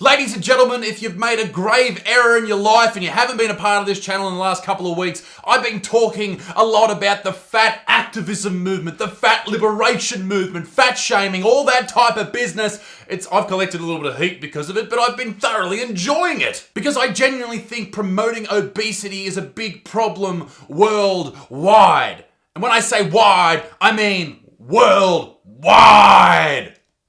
Ladies and gentlemen, if you've made a grave error in your life and you haven't been a part of this channel in the last couple of weeks, I've been talking a lot about the fat activism movement, the fat liberation movement, fat shaming, all that type of business. I've collected a little bit of heat because of it, but I've been thoroughly enjoying it. Because I genuinely think promoting obesity is a big problem worldwide. And when I say wide, I mean worldwide.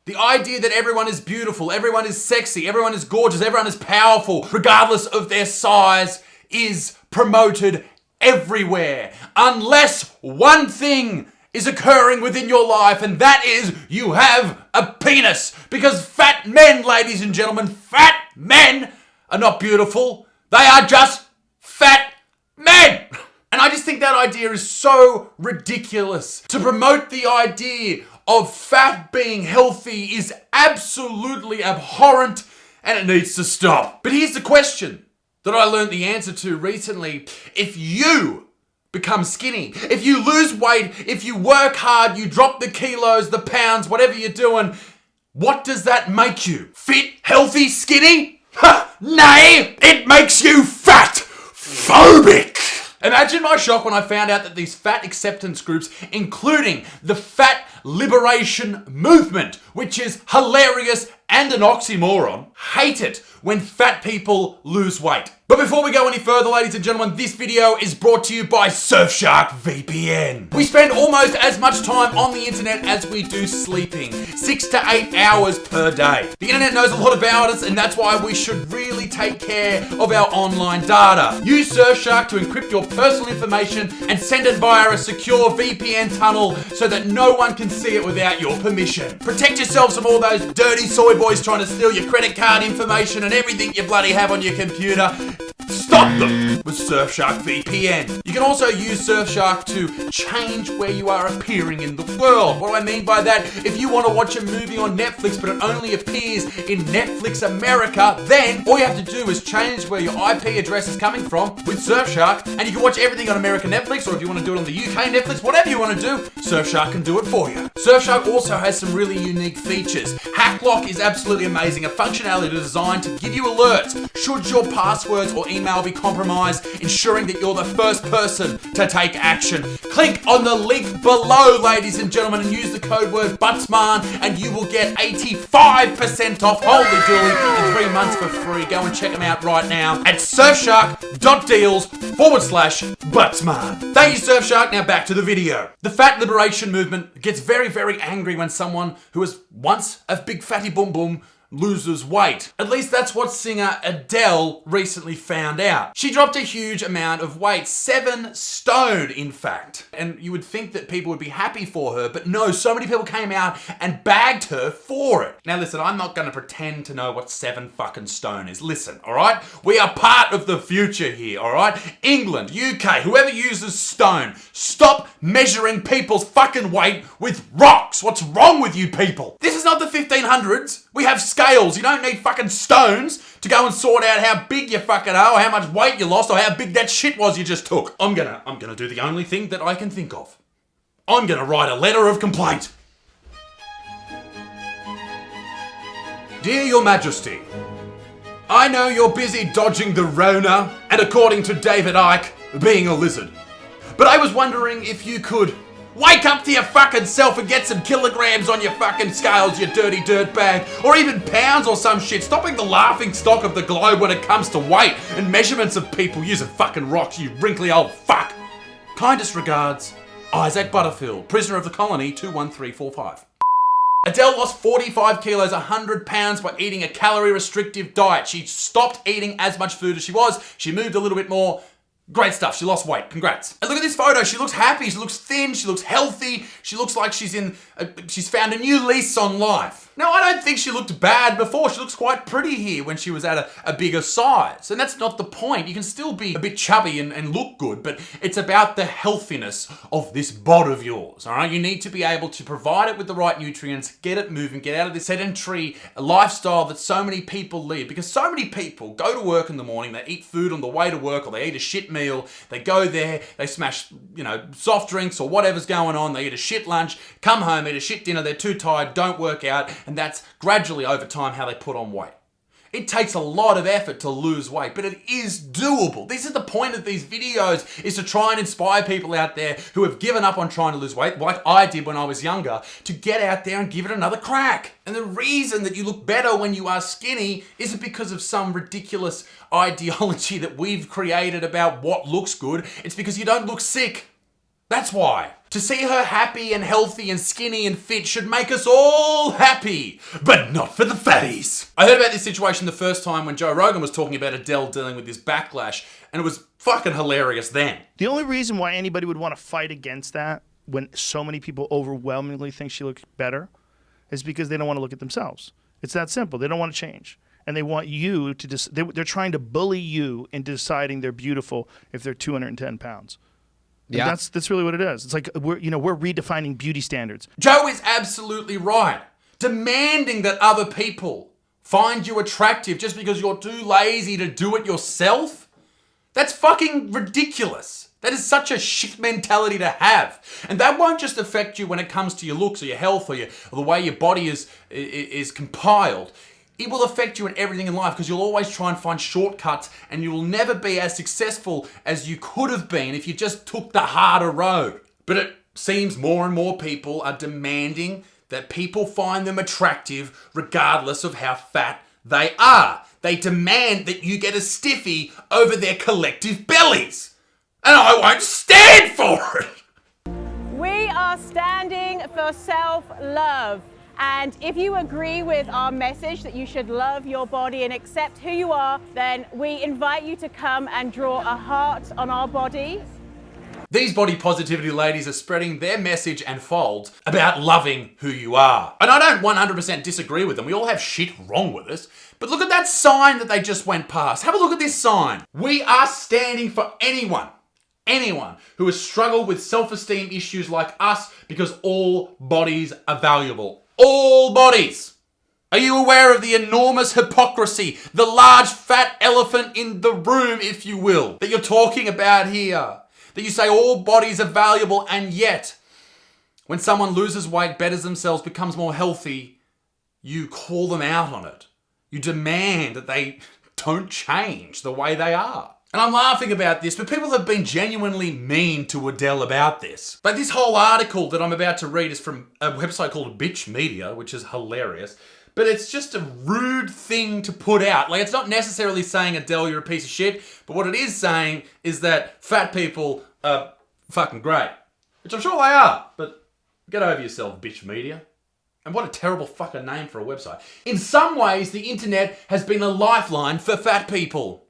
The idea that everyone is beautiful, everyone is sexy, everyone is gorgeous, everyone is powerful, regardless of their size, is promoted everywhere. Unless one thing is occurring within your life, and that is you have a penis. Because fat men, ladies and gentlemen, fat men are not beautiful. They are just fat men. And I just think that idea is so ridiculous. To promote the idea of fat being healthy is absolutely abhorrent and it needs to stop. But here's the question that I learned the answer to recently. If you become skinny, if you lose weight, if you work hard, you drop the kilos, the pounds, whatever you're doing, what does that make you? Fit, healthy, skinny? Nay, it makes you fat phobic. Imagine my shock when I found out that these fat acceptance groups, including the fat liberation movement, which is hilarious and an oxymoron, hate it when fat people lose weight. But before we go any further, ladies and gentlemen, this video is brought to you by Surfshark VPN. We spend almost as much time on the internet as we do sleeping, 6 to 8 hours per day. The internet knows a lot about us, and that's why we should really take care of our online data. Use Surfshark to encrypt your personal information and send it via a secure VPN tunnel so that no one can see it without your permission. Protect yourselves from all those dirty soy boys trying to steal your credit card information and everything you bloody have on your computer. Stop them with Surfshark VPN. You can also use Surfshark to change where you are appearing in the world. What do I mean by that? If you want to watch a movie on Netflix but it only appears in Netflix America, then all you have to do is change where your IP address is coming from with Surfshark, and you can watch everything on American Netflix, or if you want to do it on the UK Netflix, whatever you want to do, Surfshark can do it for you. Surfshark also has some really unique features. HackLock is absolutely amazing, a functionality designed to give you alerts should your passwords or email be compromised, ensuring that you're the first person to take action. Click on the link below, ladies and gentlemen, and use the code word BUTSMAN and you will get 85% off. Holy dooly, and 3 months for free. Go and check them out right now at surfshark.deals/BUTSMAN. Thank you, Surfshark. Now back to the video. The fat liberation movement gets very, very angry when someone who was once a big fatty boom boom loses weight. At least that's what singer ADELE recently found out. She dropped a huge amount of weight, 7 stone in fact. And you would think that people would be happy for her, but no, so many people came out and bagged her for it. Now listen, I'm not gonna pretend to know what 7 fucking stone is. Listen, all right? We are part of the future here, all right? England, UK, whoever uses stone, stop measuring people's fucking weight with rocks. What's wrong with you people? This is not the 1500s. We have scales. You don't need fucking stones to go and sort out how big you fucking are, or how much weight you lost, or how big that shit was you just took. I'm gonna do the only thing that I can think of. I'm gonna write a letter of complaint. Dear Your Majesty, I know you're busy dodging the Rona, and according to David Icke, being a lizard. But I was wondering if you could wake up to your fucking self and get some kilograms on your fucking scales, you dirty dirtbag. Or even pounds or some shit. Stop being the laughing stock of the globe when it comes to weight and measurements of people using fucking rocks, you wrinkly old fuck. Kindest regards, Isaac Butterfield, prisoner of the colony 21345. ADELE lost 45 kilos, 100 pounds by eating a calorie restrictive diet. She stopped eating as much food as she was. She moved a little bit more. Great stuff. She lost weight. Congrats. And look at this photo. She looks happy. She looks thin. She looks healthy. She looks like she's found a new lease on life. Now, I don't think she looked bad before. She looks quite pretty here when she was at a bigger size. And that's not the point. You can still be a bit chubby and look good, but it's about the healthiness of this bod of yours, all right? You need to be able to provide it with the right nutrients, get it moving, get out of this sedentary lifestyle that so many people lead. Because so many people go to work in the morning, they eat food on the way to work, or they eat a shit meal, they go there, they smash, soft drinks or whatever's going on, they eat a shit lunch, come home, eat a shit dinner, they're too tired, don't work out, and that's gradually over time how they put on weight. It takes a lot of effort to lose weight, but it is doable. This is the point of these videos, is to try and inspire people out there who have given up on trying to lose weight, like I did when I was younger, to get out there and give it another crack. And the reason that you look better when you are skinny isn't because of some ridiculous ideology that we've created about what looks good. It's because you don't look sick. That's why. To see her happy and healthy and skinny and fit should make us all happy, but not for the fatties. I heard about this situation the first time when Joe Rogan was talking about ADELE dealing with this backlash, and it was fucking hilarious then. The only reason why anybody would want to fight against that when so many people overwhelmingly think she looks better is because they don't want to look at themselves. It's that simple. They don't want to change. And they want you to they're trying to bully you into deciding they're beautiful if they're 210 pounds. Yeah. And that's really what it is. It's like we're redefining beauty standards. Joe is absolutely right. Demanding that other people find you attractive just because you're too lazy to do it yourself? That's fucking ridiculous. That is such a shit mentality to have. And that won't just affect you when it comes to your looks or your health or the way your body is compiled. It will affect you in everything in life because you'll always try and find shortcuts and you will never be as successful as you could have been if you just took the harder road. But it seems more and more people are demanding that people find them attractive regardless of how fat they are. They demand that you get a stiffy over their collective bellies. And I won't stand for it. We are standing for self-love. And if you agree with our message that you should love your body and accept who you are, then we invite you to come and draw a heart on our body. These body positivity ladies are spreading their message and folds about loving who you are. And I don't 100% disagree with them. We all have shit wrong with us. But look at that sign that they just went past. Have a look at this sign. We are standing for anyone who has struggled with self-esteem issues like us because all bodies are valuable. All bodies. Are you aware of the enormous hypocrisy, the large fat elephant in the room, if you will, that you're talking about here? That you say all bodies are valuable, and yet when someone loses weight, betters themselves, becomes more healthy, you call them out on it. You demand that they don't change the way they are. And I'm laughing about this, but people have been genuinely mean to ADELE about this. Like this whole article that I'm about to read is from a website called Bitch Media, which is hilarious. But it's just a rude thing to put out. Like it's not necessarily saying ADELE, you're a piece of shit, but what it is saying is that fat people are fucking great. Which I'm sure they are, but get over yourself, Bitch Media. And what a terrible fucking name for a website. In some ways, the internet has been a lifeline for fat people.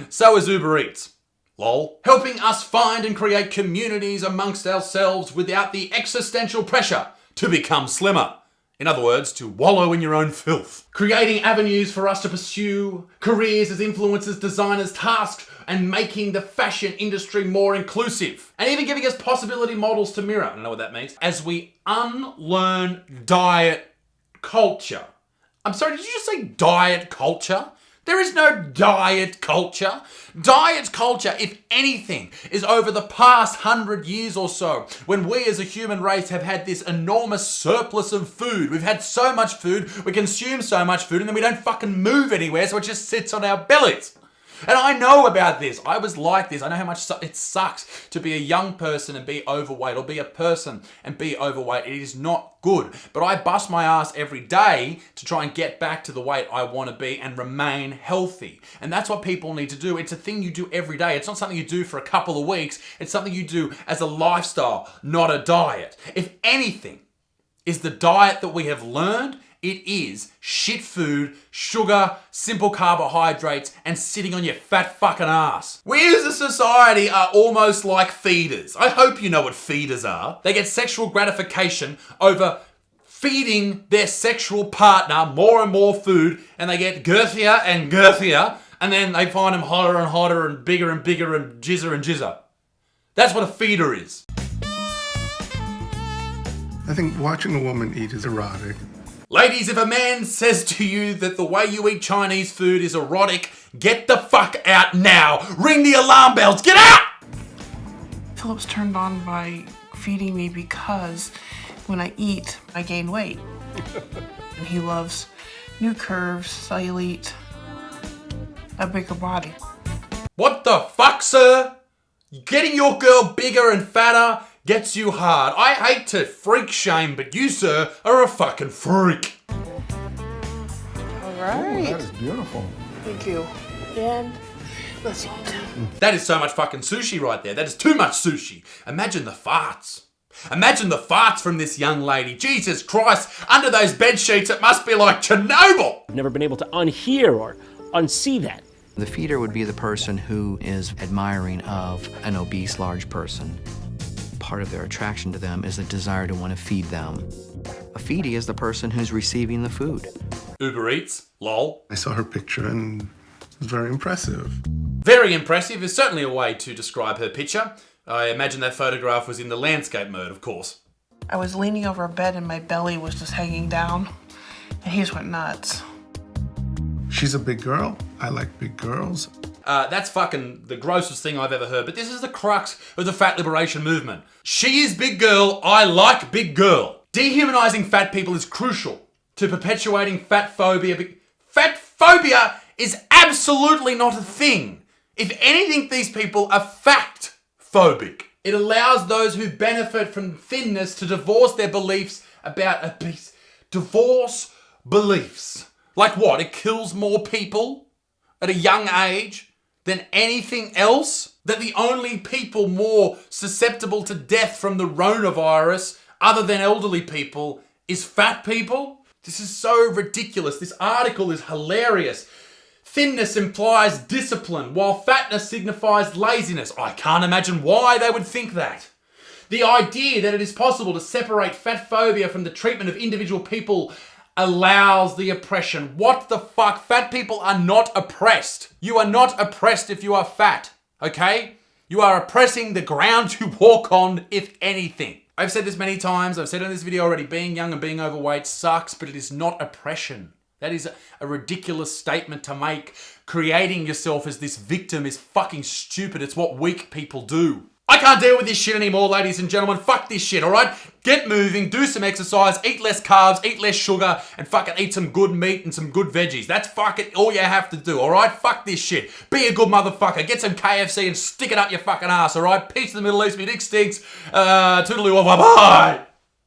So is Uber Eats. Lol. Helping us find and create communities amongst ourselves without the existential pressure to become slimmer. In other words, to wallow in your own filth. Creating avenues for us to pursue careers as influencers, designers, tasks, and making the fashion industry more inclusive. And even giving us possibility models to mirror. I don't know what that means. As we unlearn diet culture. I'm sorry, did you just say diet culture? There is no diet culture. Diet culture, if anything, is over the past 100 years or so, when we as a human race have had this enormous surplus of food. We've had so much food, we consume so much food, and then we don't fucking move anywhere, so it just sits on our bellies. And I know about this. I was like this. I know how much it sucks to be a young person and be overweight, or be a person and be overweight. It is not good. But I bust my ass every day to try and get back to the weight I want to be and remain healthy. And that's what people need to do. It's a thing you do every day. It's not something you do for a couple of weeks. It's something you do as a lifestyle, not a diet. If anything is the diet that we have learned, it is shit food, sugar, simple carbohydrates, and sitting on your fat fucking ass. We as a society are almost like feeders. I hope you know what feeders are. They get sexual gratification over feeding their sexual partner more and more food, and they get girthier and girthier, and then they find them hotter and hotter and bigger and bigger and jizzer. That's what a feeder is. I think watching a woman eat is erotic. Ladies, if a man says to you that the way you eat Chinese food is erotic, get the fuck out now. Ring the alarm bells. Get out! Philip's turned on by feeding me because when I eat, I gain weight. And he loves new curves, cellulite, a bigger body. What the fuck, sir? Getting your girl bigger and fatter gets you hard. I hate to freak shame, but you, sir, are a fucking freak. All Oh, right. that is beautiful. Thank you. And let's eat. That is so much fucking sushi right there. That is too much sushi. Imagine the farts. Imagine the farts from this young lady. Jesus Christ, under those bed sheets, it must be like Chernobyl. I've never been able to unhear or unsee that. The feeder would be the person who is admiring of an obese large person. Part of their attraction to them is a desire to want to feed them. A feedie is the person who's receiving the food. Uber Eats, lol. I saw her picture and it was very impressive. Very impressive is certainly a way to describe her picture. I imagine that photograph was in the landscape mode, of course. I was leaning over a bed and my belly was just hanging down, and he just went nuts. She's a big girl. I like big girls. That's fucking the grossest thing I've ever heard, but this is the crux of the fat liberation movement. She is big girl, I like big girl. Dehumanizing fat people is crucial to perpetuating fat phobia. Fat phobia is absolutely not a thing. If anything, these people are fact phobic. It allows those who benefit from thinness to divorce their beliefs about obesity. Divorce beliefs. Like what? It kills more people at a young age than anything else? That the only people more susceptible to death from the coronavirus, other than elderly people, is fat people? This is so ridiculous. This article is hilarious. Thinness implies discipline, while fatness signifies laziness. I can't imagine why they would think that. The idea that it is possible to separate fat phobia from the treatment of individual people allows the oppression. What the fuck? Fat people are not oppressed. You are not oppressed if you are fat, okay? You are oppressing the ground you walk on, if anything. I've said this many times. I've said in this video already, being young and being overweight sucks, but it is not oppression. That is a ridiculous statement to make. Creating yourself as this victim is fucking stupid. It's what weak people do. I can't deal with this shit anymore, ladies and gentlemen. Fuck this shit, alright? Get moving, do some exercise, eat less carbs, eat less sugar, and fucking eat some good meat and some good veggies. That's fucking all you have to do, alright? Fuck this shit. Be a good motherfucker. Get some KFC and stick it up your fucking ass, alright? Peace to the Middle East, me dick stinks. Toodaloo, bye-bye.